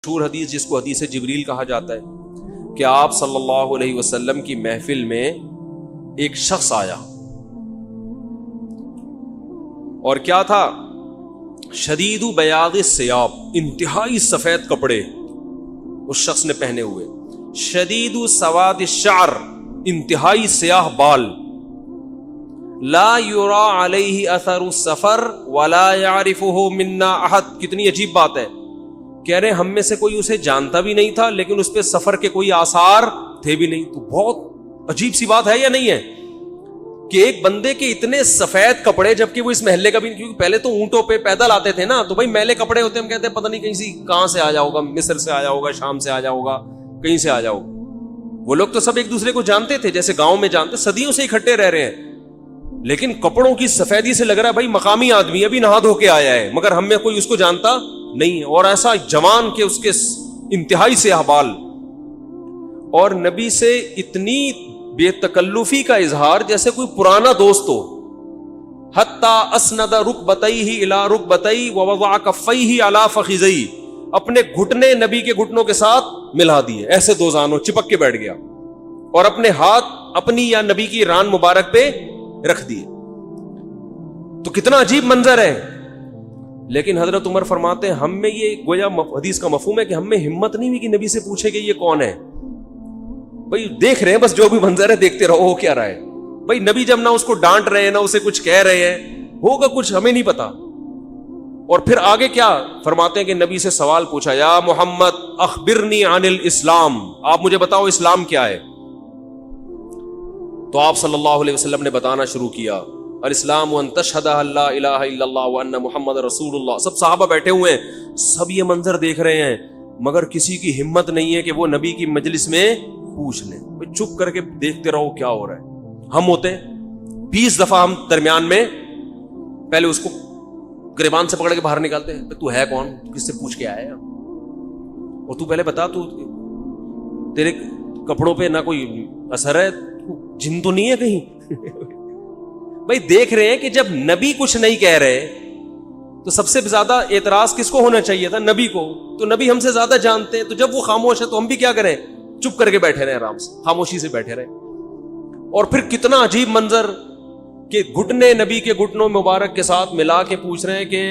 مشہور حدیث جس کو حدیث جبریل کہا جاتا ہے کہ آپ صلی اللہ علیہ وسلم کی محفل میں ایک شخص آیا اور کیا تھا؟ شدید بیاض الثیاب، انتہائی سفید کپڑے اس شخص نے پہنے ہوئے، شدید سواد الشعر، انتہائی سیاہ بال، لا یرا علیہ اثر السفر ولا یعرفہ منا احد۔ کتنی عجیب بات ہے، کہہ رہے ہم میں سے کوئی اسے جانتا بھی نہیں تھا لیکن اس پہ سفر کے کوئی آثار تھے بھی نہیں۔ تو بہت عجیب سی بات ہے یا نہیں ہے کہ ایک بندے کے اتنے سفید کپڑے، جبکہ وہ اس محلے کا بھی، کیونکہ پہلے تو اونٹوں پہ پیدل آتے تھے نا، تو بھائی میلے کپڑے ہوتے ہیں، ہم کہتے ہیں پتہ نہیں کہاں سے آیا ہوگا، مصر سے آیا ہوگا، شام سے آیا ہوگا، کہیں سے آیا ہوگا۔ وہ لوگ تو سب ایک دوسرے کو جانتے تھے، جیسے گاؤں میں جانتے، صدیوں سے اکٹھے رہ رہے ہیں، لیکن کپڑوں کی سفیدی سے لگ رہا ہے بھائی مقامی آدمی ابھی نہا دھو کے آیا ہے، مگر ہم میں کوئی اس کو جانتا نہیں ہے۔ اور ایسا جوان کہ اس کے انتہائی سیاہ بال، اور نبی سے اتنی بے تکلفی کا اظہار جیسے کوئی پرانا دوست ہو۔ حتی اسند رکبتیہ الی رکبتی ووضع کفیہ علی فخذی، اپنے گھٹنے نبی کے گھٹنوں کے ساتھ ملا دیے، ایسے دو زانوں چپک کے بیٹھ گیا، اور اپنے ہاتھ اپنی یا نبی کی ران مبارک پہ رکھ دیے۔ تو کتنا عجیب منظر ہے، لیکن حضرت عمر فرماتے ہیں ہم میں یہ گویا حدیث کا مفہوم ہے کہ ہم میں ہمت نہیں ہوئی کہ نبی سے پوچھے کہ یہ کون ہے۔ بھئی دیکھ رہے ہیں بس، جو بھی منظر ہے دیکھتے رہو، ہو کیا رہا ہے۔ بھئی نبی جب نہ اس کو ڈانٹ رہے ہیں نہ اسے کچھ کہہ رہے ہیں، ہوگا کچھ ہمیں نہیں پتا۔ اور پھر آگے کیا فرماتے ہیں کہ نبی سے سوال پوچھا، یا محمد اخبرنی عن الاسلام، آپ مجھے بتاؤ اسلام کیا ہے۔ تو آپ صلی اللہ علیہ وسلم نے بتانا شروع کیا، الاسلام ان تشہد ان لا الہ الا اللہ وان محمد رسول اللہ۔ سب صحابہ بیٹھے ہوئے ہیں، سب یہ منظر دیکھ رہے ہیں، مگر کسی کی ہمت نہیں ہے کہ وہ نبی کی مجلس میں پوچھ لیں۔ چپ کر کے دیکھتے رہو کیا ہو رہا ہے۔ ہم ہوتے 20 دفعہ ہم درمیان میں پہلے اس کو گریبان سے پکڑ کے باہر نکالتے ہیں، تو ہے کون، کس سے پوچھ کے آیا ہے، اور تو پہلے بتا، تو تیرے کپڑوں پہ نہ کوئی اثر ہے، جن تو نہیں ہے کہیں۔ بھائی دیکھ رہے ہیں کہ جب نبی کچھ نہیں کہہ رہے تو سب سے زیادہ اعتراض کس کو ہونا چاہیے تھا؟ نبی کو۔ تو نبی ہم سے زیادہ جانتے ہیں، تو جب وہ خاموش ہے تو ہم بھی کیا کریں؟ چپ کر کے بیٹھے رہے، آرام سے خاموشی سے بیٹھے رہے۔ اور پھر کتنا عجیب منظر کہ گھٹنے نبی کے گھٹنوں مبارک کے ساتھ ملا کے پوچھ رہے ہیں کہ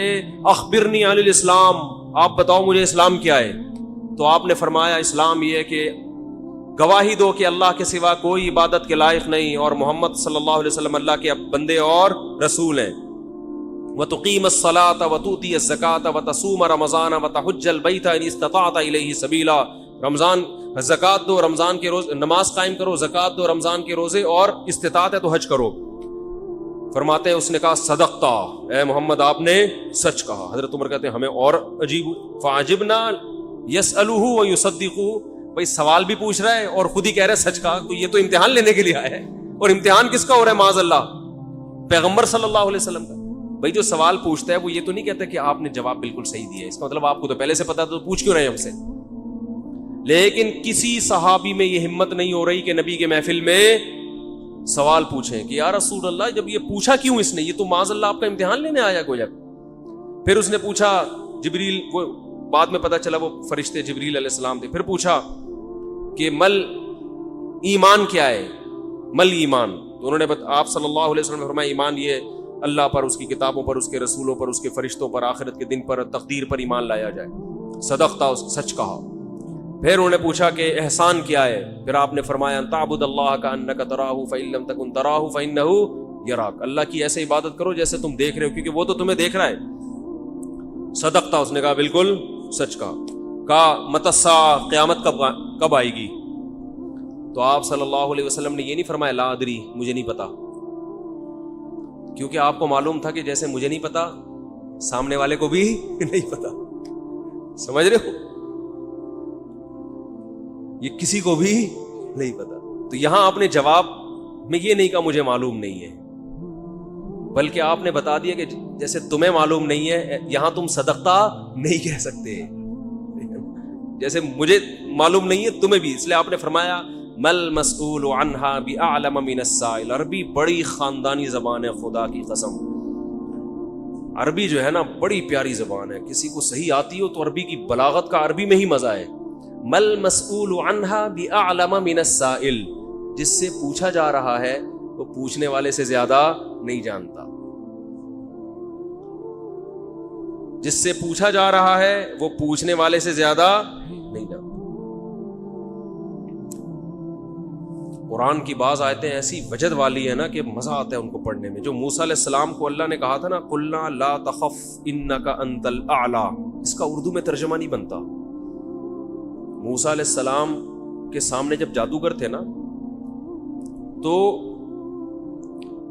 اخبرنی عن الاسلام، آپ بتاؤ مجھے اسلام کیا ہے۔ تو آپ نے فرمایا اسلام یہ ہے کہ گواہی دو کہ اللہ کے سوا کوئی عبادت کے لائق نہیں، اور محمد صلی اللہ علیہ وسلم اللہ کے بندے اور رسول ہیں، وَتُقِيمَ الصَّلَاةَ وَتُؤْتِيَ الزَّكَاةَ وَتَصُومَ رَمَضَانَ وَتَحُجَّ الْبَيْتَ إِنِ اسْتَطَعْتَ إِلَيْهِ سَبِيلًا۔ رمضان زکات دو، رمضان کے روز نماز قائم کرو، زکات دو، رمضان کے روزے، اور استطاعت ہے تو حج کرو۔ فرماتے ہیں اس نے کہا صدقتا، اے محمد آپ نے سچ کہا۔ حضرت عمر کہتے ہیں ہمیں اور عجیب، فعجبنا يسألہ ويصدقہ، بھائی سوال بھی پوچھ رہا ہے اور خود ہی کہہ رہا ہے سچ کہا، تو یہ تو امتحان لینے کے لیے آیا ہے۔ اور امتحان کس کا ہو رہا ہے؟ معاذ اللہ پیغمبر صلی اللہ علیہ وسلم کا۔ بھائی جو سوال پوچھتا ہے وہ یہ تو نہیں کہتا کہ آپ نے جواب بالکل صحیح دیا ہے، اس کا مطلب آپ کو تو پہلے سے پتا تو پوچھ کیوں رہے ہیں ہم سے۔ لیکن کسی صحابی میں یہ ہمت نہیں ہو رہی کہ نبی کے محفل میں سوال پوچھیں کہ یا رسول اللہ جب یہ پوچھا کیوں اس نے، یہ تو معاذ اللہ آپ کا امتحان لینے آیا گویا۔ پھر اس نے پوچھا، جبریل، وہ بعد میں پتا چلا وہ فرشتے جبریل علیہ السلام تھے، پھر پوچھا کہ مل ایمان کیا ہے، مل ایمان۔ تو انہوں نے آپ صلی اللہ علیہ وسلم نے فرمایا ایمان یہ اللہ پر، اس کی کتابوں پر، اس کے رسولوں پر، اس کے فرشتوں پر، آخرت کے دن پر، تقدیر پر ایمان لایا جائے۔ صدقتا، سچ کہا۔ پھر انہوں نے پوچھا کہ احسان کیا ہے، پھر آپ نے فرمایا ان تعبد اللہ کأنک تراہ فإن لم تکن تراہ فإنہ یراک، اللہ کی ایسے عبادت کرو جیسے تم دیکھ رہے ہو، کیونکہ وہ تو تمہیں دیکھ رہا ہے۔ صدقتا، اس نے کہا بالکل سچ کہا متی الساعہ، قیامت کب آئے گی؟ تو آپ صلی اللہ علیہ وسلم نے یہ نہیں فرمایا لا ادری، مجھے نہیں پتا، کیونکہ آپ کو معلوم تھا کہ جیسے مجھے نہیں پتا سامنے والے کو بھی نہیں پتا، سمجھ رہے ہو، یہ کسی کو بھی نہیں پتا۔ تو یہاں آپ نے جواب میں یہ نہیں کہا مجھے معلوم نہیں ہے، بلکہ آپ نے بتا دیا کہ جیسے تمہیں معلوم نہیں ہے، یہاں تم صدقتا نہیں کہہ سکتے، جیسے مجھے معلوم نہیں ہے تمہیں بھی، اس لیے آپ نے فرمایا مل مسئول عنہا بأعلم من السائل۔ عربی بڑی خاندانی زبان ہے، خدا کی قسم، عربی جو ہے نا بڑی پیاری زبان ہے، کسی کو صحیح آتی ہو تو عربی کی بلاغت کا عربی میں ہی مزہ ہے. مل مسئول عنہا بأعلم من السائل، جس سے پوچھا جا رہا ہے وہ پوچھنے والے سے زیادہ نہیں جانتا. جس سے پوچھا جا رہا ہے وہ پوچھنے والے سے زیادہ نہیں جانتا. قرآن کی بعض آیتیں ایسی وجد والی ہے نا کہ مزہ آتا ہے ان کو پڑھنے میں. جو موسیٰ علیہ السلام کو اللہ نے کہا تھا نا قلنا لا تخف انک انت الاعلی، اس کا اردو میں ترجمہ نہیں بنتا. موسیٰ علیہ السلام کے سامنے جب جادوگر تھے نا تو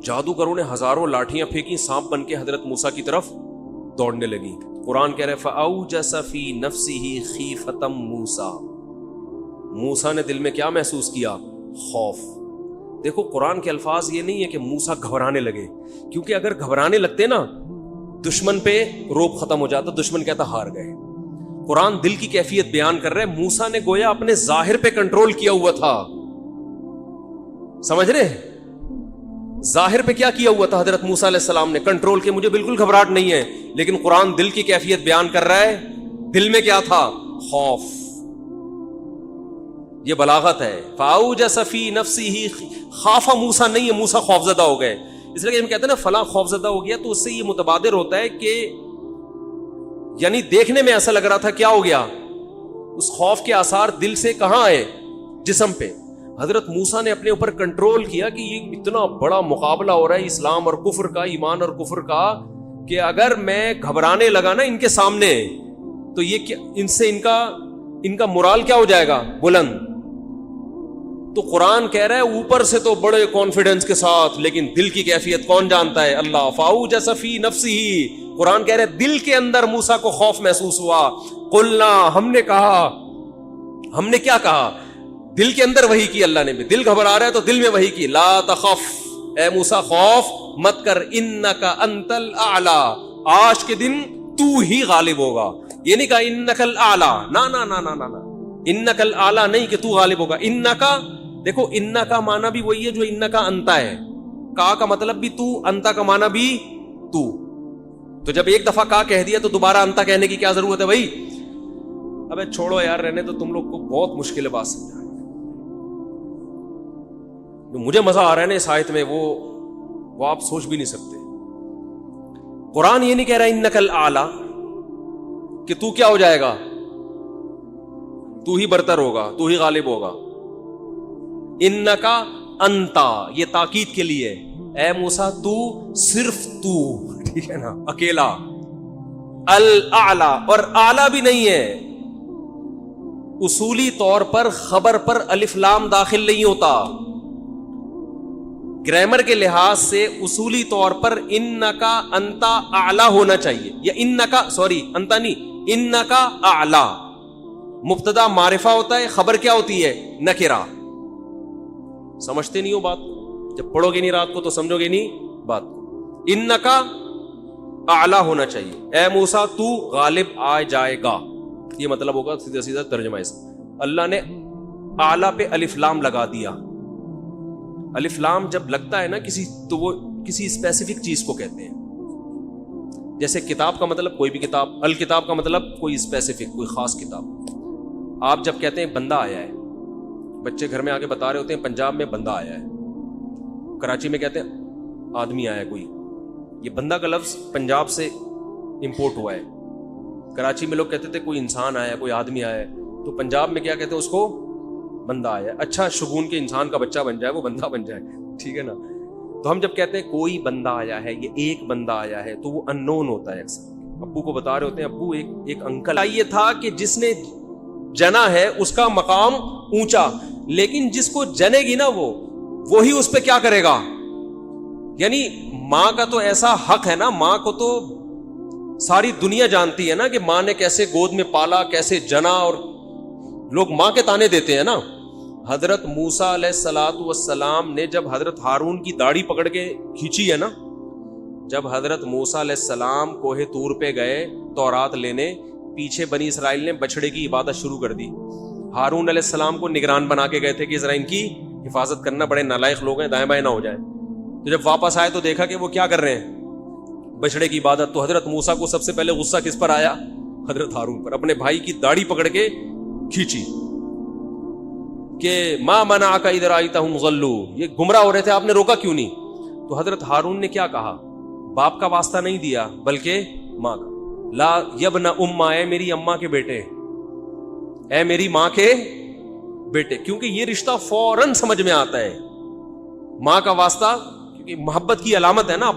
جادوگروں نے ہزاروں لاٹھیاں پھینکی، سانپ بن کے حضرت موسیٰ کی طرف دوڑنے لگی. قرآن کہہ رہے فَأَوْجَسَ فِي نَفْسِهِ خِيفَةً مُوسَىٰ، موسیٰ نے دل میں کیا محسوس کیا؟ خوف. دیکھو قرآن کے الفاظ یہ نہیں ہے کہ موسیٰ گھبرانے لگے، کیونکہ اگر گھبرانے لگتے نا دشمن پہ روب ختم ہو جاتا، دشمن کہتا ہار گئے. قرآن دل کی کیفیت بیان کر رہے. موسیٰ نے گویا اپنے ظاہر پہ کنٹرول کیا ہوا تھا، سمجھ رہے ہیں؟ ظاہر پہ کیا کیا ہوا تھا حضرت موسیٰ علیہ السلام نے؟ کنٹرول کے مجھے بالکل گھبراہٹ نہیں ہے، لیکن قرآن دل کی کیفیت بیان کر رہا ہے. دل میں کیا تھا؟ خوف. یہ بلاغت ہے. فَأَوْجَسَ فِي نَفْسِهِ، خاف موسیٰ نہیں ہے، موسیٰ خوفزدہ ہو گئے. اس لیے کہ ہم کہتے ہیں نا فلاں خوفزدہ ہو گیا، تو اس سے یہ متبادر ہوتا ہے کہ یعنی دیکھنے میں ایسا لگ رہا تھا کیا ہو گیا، اس خوف کے آثار دل سے کہاں آئے؟ جسم پہ. حضرت موسیٰ نے اپنے اوپر کنٹرول کیا کہ یہ اتنا بڑا مقابلہ ہو رہا ہے اسلام اور کفر کا، ایمان اور کفر کا، کہ اگر میں گھبرانے لگا نا ان کے سامنے تو یہ ان سے ان کا مورال کیا ہو جائے گا؟ بلند. تو قرآن کہہ رہا ہے اوپر سے تو بڑے کانفیڈنس کے ساتھ، لیکن دل کی کیفیت کون جانتا ہے؟ اللہ. فَأَوْجَسَ فِي نَفْسِهِ، قرآن کہہ رہا ہے دل کے اندر موسیٰ کو خوف محسوس ہوا. قلنا، ہم نے کہا، ہم نے کیا کہا؟ دل کے اندر وحی کی اللہ نے بھی. دل گھبرا رہا ہے تو دل میں وحی کی. لا تخف، اے موسیٰ خوف مت کر، انک انت الاعلی، آج کے دن تو ہی غالب ہوگا. یہ نہیں کہا انک الاعلی، نا نا نا نا نا، انک الاعلی نہیں کہ تو غالب ہوگا. انکا، دیکھو انکا معنی بھی وہی ہے جو انکا انتا ہے. کا مطلب بھی تو، انتا کا معنی بھی تو. تو جب ایک دفعہ کا کہہ دیا تو دوبارہ انتا کہنے کی کیا ضرورت ہے بھائی؟ ابے چھوڑو یار، رہنے تو تم لوگ کو بہت مشکل ہے بات سمجھانا. مجھے مزہ آ رہا ہے نا اس آیت میں، وہ آپ سوچ بھی نہیں سکتے. قرآن یہ نہیں کہہ رہا انک الاعلی کہ تو کیا ہو جائے گا، تو ہی برتر ہوگا، تو ہی غالب ہوگا. انکا انتا، یہ تاکید کے لیے، اے موسیٰ تو، صرف تو، ٹھیک ہے نا، اکیلا. الاعلی، اور اعلی بھی نہیں ہے. اصولی طور پر خبر پر الف لام داخل نہیں ہوتا. گرامر کے لحاظ سے اصولی طور پر انکا انتا اعلی ہونا چاہیے، یا انکا، سوری انتا نہیں، انکا اعلی. مبتدا معرفہ ہوتا ہے، خبر کیا ہوتی ہے؟ نکرہ. سمجھتے نہیں ہو بات؟ جب پڑھو گے نہیں رات کو تو سمجھو گے نہیں بات کو. انکا اعلی ہونا چاہیے، اے موسیٰ تو غالب آ جائے گا، یہ مطلب ہوگا سیدھا سیدھا ترجمہ اس. اللہ نے اعلی پہ الف لام لگا دیا. الف لام جب لگتا ہے نا کسی، تو وہ کسی اسپیسیفک چیز کو کہتے ہیں. جیسے کتاب کا مطلب کوئی بھی کتاب، الکتاب کا مطلب کوئی اسپیسیفک، کوئی خاص کتاب. آپ جب کہتے ہیں بندہ آیا ہے، بچے گھر میں آ کے بتا رہے ہوتے ہیں پنجاب میں بندہ آیا ہے، کراچی میں کہتے ہیں آدمی آیا ہے کوئی. یہ بندہ کا لفظ پنجاب سے امپورٹ ہوا ہے. کراچی میں لوگ کہتے تھے کوئی انسان آیا ہے، کوئی آدمی آیا ہے، تو پنجاب میں کیا کہتے ہیں اس کو؟ بندہ آیا ہے. اچھا شگون کے انسان کا بچہ بن جائے، وہ بندہ بن جائے، ٹھیک ہے نا. تو ہم جب کہتے ہیں کوئی بندہ آیا ہے، یہ ایک بندہ آیا ہے، تو وہ ان نون ہوتا ہے. اکثر ابو کو بتا رہے ہوتے ہیں، ابو ایک انکل. یہ تھا کہ جس نے جنا ہے اس کا مقام اونچا، لیکن جس کو جنے گی نا وہی اس پہ کیا کرے گا. یعنی ماں کا تو ایسا حق ہے نا، ماں کو تو ساری دنیا جانتی ہے نا کہ ماں نے کیسے گود میں پالا، کیسے جنا، اور لوگ ماں کے تانے دیتے ہیں نا. حضرت موسیٰ علیہ الصلوۃ والسلام نے جب حضرت ہارون کی داڑھی پکڑ کے کھینچی ہے نا، جب حضرت موسیٰ علیہ السلام کوہ طور پہ گئے تورات لینے، پیچھے بنی اسرائیل نے بچڑے کی عبادت شروع کر دی. ہارون علیہ السلام کو نگران بنا کے گئے تھے کہ ذرا ان کی حفاظت کرنا، بڑے نالائق لوگ ہیں، دائیں بائیں نہ ہو جائیں. تو جب واپس آئے تو دیکھا کہ وہ کیا کر رہے ہیں، بچڑے کی عبادت. تو حضرت موسیٰ کو سب سے پہلے غصہ کس پر آیا؟ حضرت ہارون پر. اپنے بھائی کی داڑھی پکڑ کے کھینچی کہ ما منعک اذ رأیتہم ضلوا, یہ گمراہ ہو رہے تھے, آپ نے روکا کیوں نہیں؟ تو حضرت ہارون نے کیا کہا؟ باپ کا واسطہ نہیں دیا بلکہ ماں کا. لا یبن اماں, اے میری اماں کے بیٹے, اے میری ماں کے بیٹے, کیونکہ یہ رشتہ فوراً سمجھ میں آتا ہے. ماں کا واسطہ, کیونکہ محبت کی علامت ہے نا.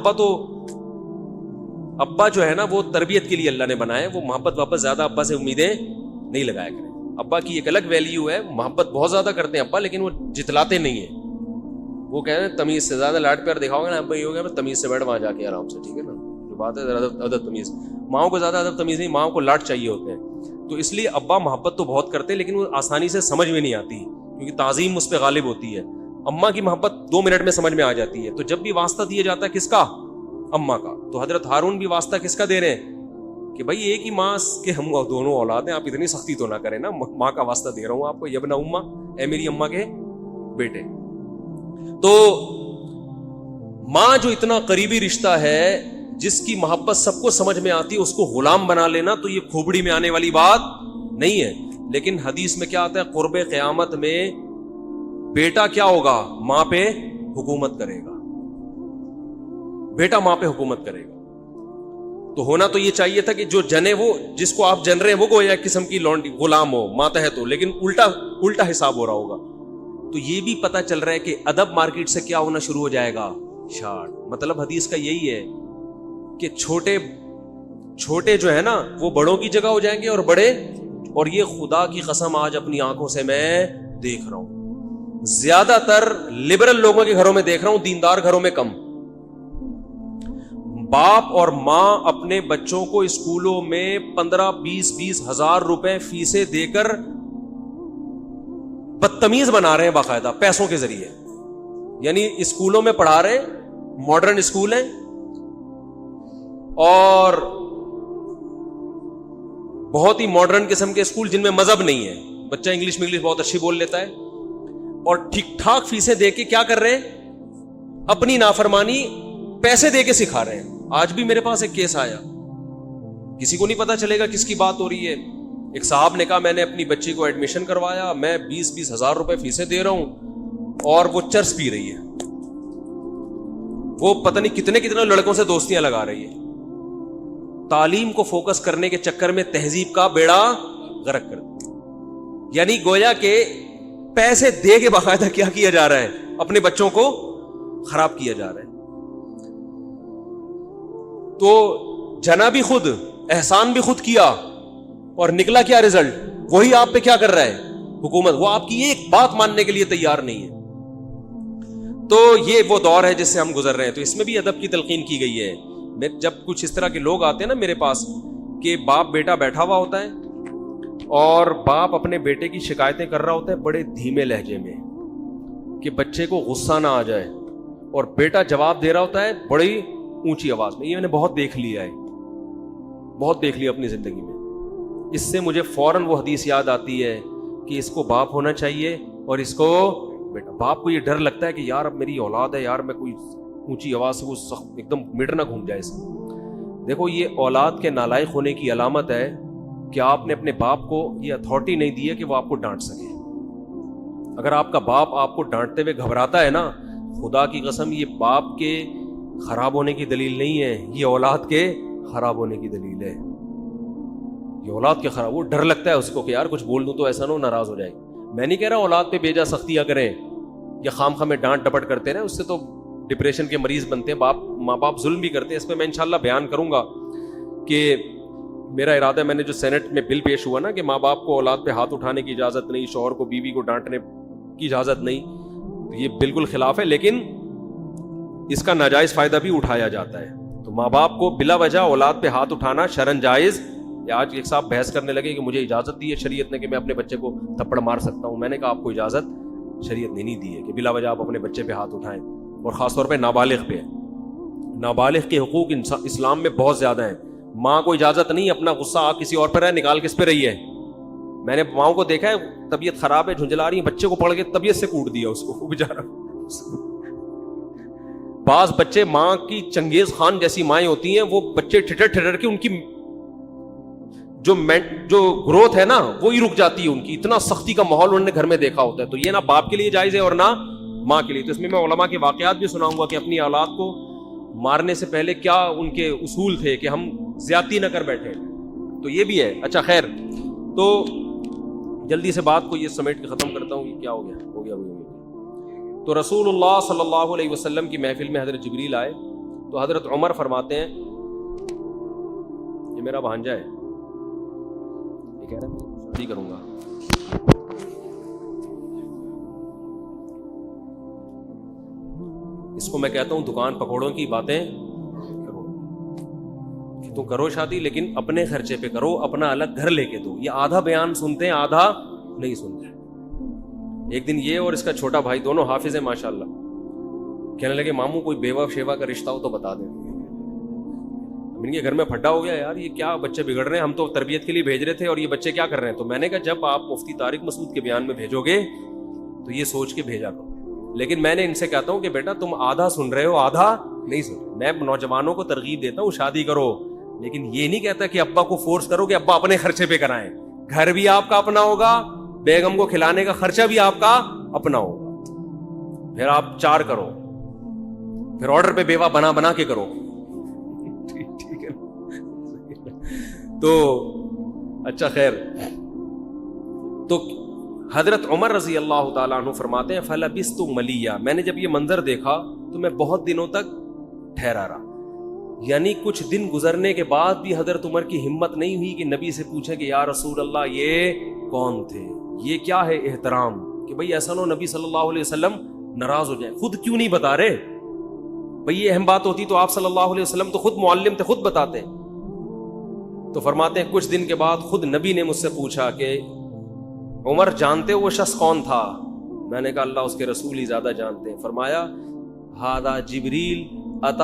ابا جو ہے نا وہ تربیت کے لیے اللہ نے بنایا, وہ محبت واپس زیادہ ابا سے امیدیں نہیں لگایا کریں. ابا کی ایک الگ ویلیو ہے, محبت بہت زیادہ کرتے ہیں ابا, لیکن وہ جتلاتے نہیں ہیں. وہ کہہ رہے ہیں تمیز سے زیادہ لاڈ پیار دکھاؤ گے نا ابا, یہ ہو گیا تمیز سے بیٹھ وہاں جا کے آرام سے, ٹھیک ہے نا, جو بات ہے ادب تمیز. ماؤں کو زیادہ ادب تمیز نہیں, ماؤں کو لاڈ چاہیے ہوتے ہیں. تو اس لیے ابا محبت تو بہت کرتے ہیں لیکن وہ آسانی سے سمجھ میں نہیں آتی, کیونکہ تعظیم اس پہ غالب ہوتی ہے. اماں کی محبت 2 منٹ میں سمجھ میں آ جاتی ہے. تو جب بھی واسطہ دیا جاتا ہے کس کا؟ اماں کا. تو حضرت ہارون بھی واسطہ کس کا دے رہے ہیں کہ بھائی ایک ہی ماں کے ہم دونوں اولاد ہیں, آپ اتنی سختی تو نہ کریں نا, ماں کا واسطہ دے رہا ہوں آپ کو, یبن اماں, اے میری اماں کے بیٹے. تو ماں جو اتنا قریبی رشتہ ہے, جس کی محبت سب کو سمجھ میں آتی ہے, اس کو غلام بنا لینا تو یہ کھوپڑی میں آنے والی بات نہیں ہے. لیکن حدیث میں کیا آتا ہے؟ قرب قیامت میں بیٹا کیا ہوگا؟ ماں پہ حکومت کرے گا. بیٹا ماں پہ حکومت کرے گا. تو ہونا تو یہ چاہیے تھا کہ جو جنے, وہ جس کو آپ جن رہے ہیں وہ گویا قسم کی لونڈی غلام ہو, ماتحت ہو, لیکن الٹا حساب ہو رہا ہوگا. تو یہ بھی پتا چل رہا ہے کہ ادب مارکیٹ سے کیا ہونا شروع ہو جائے گا؟ شارٹ. مطلب حدیث کا یہی ہے کہ چھوٹے جو ہے نا وہ بڑوں کی جگہ ہو جائیں گے, اور بڑے, اور یہ خدا کی قسم آج اپنی آنکھوں سے میں دیکھ رہا ہوں, زیادہ تر لبرل لوگوں کے گھروں میں دیکھ رہا ہوں, دیندار گھروں میں کم. باپ اور ماں اپنے بچوں کو اسکولوں میں 15-20 ہزار روپے فیسیں دے کر بدتمیز بنا رہے ہیں باقاعدہ پیسوں کے ذریعے. یعنی اسکولوں میں پڑھا رہے, ماڈرن اسکول ہیں, اور بہت ہی ماڈرن قسم کے اسکول جن میں مذہب نہیں ہے. بچہ انگلش بہت اچھی بول لیتا ہے, اور ٹھیک ٹھاک فیسیں دے کے کیا کر رہے ہیں؟ اپنی نافرمانی پیسے دے کے سکھا رہے ہیں. آج بھی میرے پاس ایک کیس آیا, کسی کو نہیں پتا چلے گا کس کی بات ہو رہی ہے. ایک صاحب نے کہا میں نے اپنی بچی کو ایڈمیشن کروایا, میں 20 ہزار روپے فیسیں دے رہا ہوں, اور وہ چرس پی رہی ہے, وہ پتہ نہیں کتنے لڑکوں سے دوستیاں لگا رہی ہے. تعلیم کو فوکس کرنے کے چکر میں تہذیب کا بیڑا غرق کر دیا. یعنی گویا کہ پیسے دے کے باقاعدہ کیا کیا جا رہا ہے؟ اپنے بچوں کو خراب کیا جا رہا ہے. تو جنا بھی خود, احسان بھی خود کیا, اور نکلا کیا رزلٹ؟ وہی آپ پہ کیا کر رہا ہے؟ حکومت. وہ آپ کی ایک بات ماننے کے لیے تیار نہیں ہے. تو یہ وہ دور ہے جس سے ہم گزر رہے ہیں. تو اس میں بھی ادب کی تلقین کی گئی ہے. میں جب کچھ اس طرح کے لوگ آتے ہیں نا میرے پاس, کہ باپ بیٹا بیٹھا ہوا ہوتا ہے, اور باپ اپنے بیٹے کی شکایتیں کر رہا ہوتا ہے بڑے دھیمے لہجے میں کہ بچے کو غصہ نہ آ جائے, اور بیٹا جواب دے رہا ہوتا ہے بڑی اونچی آواز میں. یہ میں نے بہت دیکھ لیا اپنی زندگی میں. اس سے مجھے فوراً وہ حدیث یاد آتی ہے کہ اس کو باپ ہونا چاہیے اور اس کو بیٹا. باپ کو یہ ڈر لگتا ہے کہ یار اب میری اولاد ہے, یار میں کوئی اونچی آواز سے وہ ایک دم میٹر نہ گھوم جائے اس میں. دیکھو یہ اولاد کے نالائق ہونے کی علامت ہے کہ آپ نے اپنے باپ کو یہ اتھارٹی نہیں دی ہے کہ وہ آپ کو ڈانٹ سکے. اگر آپ کا باپ آپ کو ڈانٹتے ہوئے گھبراتا ہے نا, خدا کی قسم یہ باپ کے خراب ہونے کی دلیل نہیں ہے, یہ اولاد کے خراب ہونے کی دلیل ہے. یہ اولاد کے خراب, وہ ڈر لگتا ہے اس کو کہ یار کچھ بول دوں تو ایسا نہ ہو ناراض ہو جائے. میں نہیں کہہ رہا اولاد پہ بیجا سختیاں کریں یا خام خامے ڈانٹ ڈپٹ کرتے رہیں, اس سے تو ڈپریشن کے مریض بنتے ہیں. ماں باپ ظلم بھی کرتے ہیں. اس پہ میں انشاءاللہ بیان کروں گا کہ میرا ارادہ ہے, میں نے جو سینٹ میں بل پیش ہوا نا کہ ماں باپ کو اولاد پہ ہاتھ اٹھانے کی اجازت نہیں, شوہر کو بیوی کو ڈانٹنے کی اجازت نہیں, یہ بالکل خلاف ہے, لیکن اس کا ناجائز فائدہ بھی اٹھایا جاتا ہے. تو ماں باپ کو بلا وجہ اولاد پہ ہاتھ اٹھانا شرعن جائز. آج ایک صاحب بحث کرنے لگے کہ مجھے اجازت دی ہے شریعت نے کہ میں اپنے بچے کو تھپڑ مار سکتا ہوں. میں نے کہا آپ کو اجازت شریعت نے نہیں دی ہے کہ بلا وجہ آپ اپنے بچے پہ ہاتھ اٹھائیں, اور خاص طور پہ نابالغ پہ. نابالغ کے حقوق اسلام میں بہت زیادہ ہیں. ماں کو اجازت نہیں اپنا غصہ آپ کسی اور پر ہے نکال کس پہ رہی ہے. میں نے ماؤں کو دیکھا ہے طبیعت خراب ہے, جھنجلا رہی ہے, بچے کو پڑھ کے طبیعت سے کوٹ دیا اس کو, وہ بیچارہ. بعض بچے ماں کی چنگیز خان جیسی مائیں ہوتی ہیں, وہ بچے ٹھٹر ٹھٹر کے ان کی جو گروتھ ہے نا وہی رک جاتی ہے ان کی, اتنا سختی کا ماحول انہوں نے گھر میں دیکھا ہوتا ہے. تو یہ نہ باپ کے لیے جائز ہے اور نہ ماں کے لیے. تو اس میں علماء کے واقعات بھی سناؤں گا کہ اپنی اولاد کو مارنے سے پہلے کیا ان کے اصول تھے کہ ہم زیادتی نہ کر بیٹھے. تو یہ بھی ہے. اچھا خیر, تو جلدی سے بات کو یہ سمیٹ کے ختم کرتا ہوں. یہ کیا ہو گیا. تو رسول اللہ صلی اللہ علیہ وسلم کی محفل میں حضرت جبریل آئے تو حضرت عمر فرماتے ہیں, یہ میرا بھانجا ہے, یہ کہہ رہا ہے میں شادی کروں گا. اس کو میں کہتا ہوں دکان پکوڑوں کی باتیں کرو, کہ تم کرو شادی لیکن اپنے خرچے پہ کرو, اپنا الگ گھر لے کے دو. یہ آدھا بیان سنتے ہیں آدھا نہیں سنتے. ایک دن یہ اور اس کا چھوٹا بھائی دونوں حافظ ہیں ماشاءاللہ, کہنے لگے ماموں کوئی بیوہ شیوا کا رشتہ ہو تو بتا دیں. ان کے گھر میں پھڈا ہو گیا, یار یہ کیا بچے بگڑ رہے ہیں, ہم تو تربیت کے لیے بھیج رہے تھے اور یہ بچے کیا کر رہے ہیں. تو میں نے کہا جب آپ مفتی طارق مسعود کے بیان میں بھیجو گے تو یہ سوچ کے بھیجا کرو. لیکن میں نے ان سے کہتا ہوں کہ بیٹا تم آدھا سن رہے ہو آدھا نہیں سن. میں نوجوانوں کو ترغیب دیتا ہوں شادی کرو, لیکن یہ نہیں کہتا کہ ابا کو فورس کرو کہ ابا اپنے خرچے پہ کرائیں. گھر بھی آپ کا اپنا ہوگا, بیگم کو کھلانے کا خرچہ بھی آپ کا اپنا ہوگا. پھر آپ 4 کرو, پھر آرڈر پہ بیوہ بنا کے کرو. ٹھیک ہے. تو اچھا خیر, تو حضرت عمر رضی اللہ تعالیٰ عنہ فرماتے ہیں فلبثت ملیہ, میں نے جب یہ منظر دیکھا تو میں بہت دنوں تک ٹھہرا رہا. یعنی کچھ دن گزرنے کے بعد بھی حضرت عمر کی ہمت نہیں ہوئی کہ نبی سے پوچھے کہ یا رسول اللہ یہ کون تھے, یہ کیا ہے احترام, کہ بھئی ایسا نہ نبی صلی اللہ علیہ وسلم ناراض ہو جائیں. خود کیوں نہیں بتا رہے بھئی, یہ اہم بات ہوتی تو آپ صلی اللہ علیہ وسلم تو خود معلم تھے, خود بتاتے. تو فرماتے ہیں کچھ دن کے بعد خود نبی نے مجھ سے پوچھا کہ عمر جانتے ہو وہ شخص کون تھا؟ میں نے کہا اللہ اس کے رسول ہی زیادہ جانتے ہیں. فرمایا ہذا جبریل اتا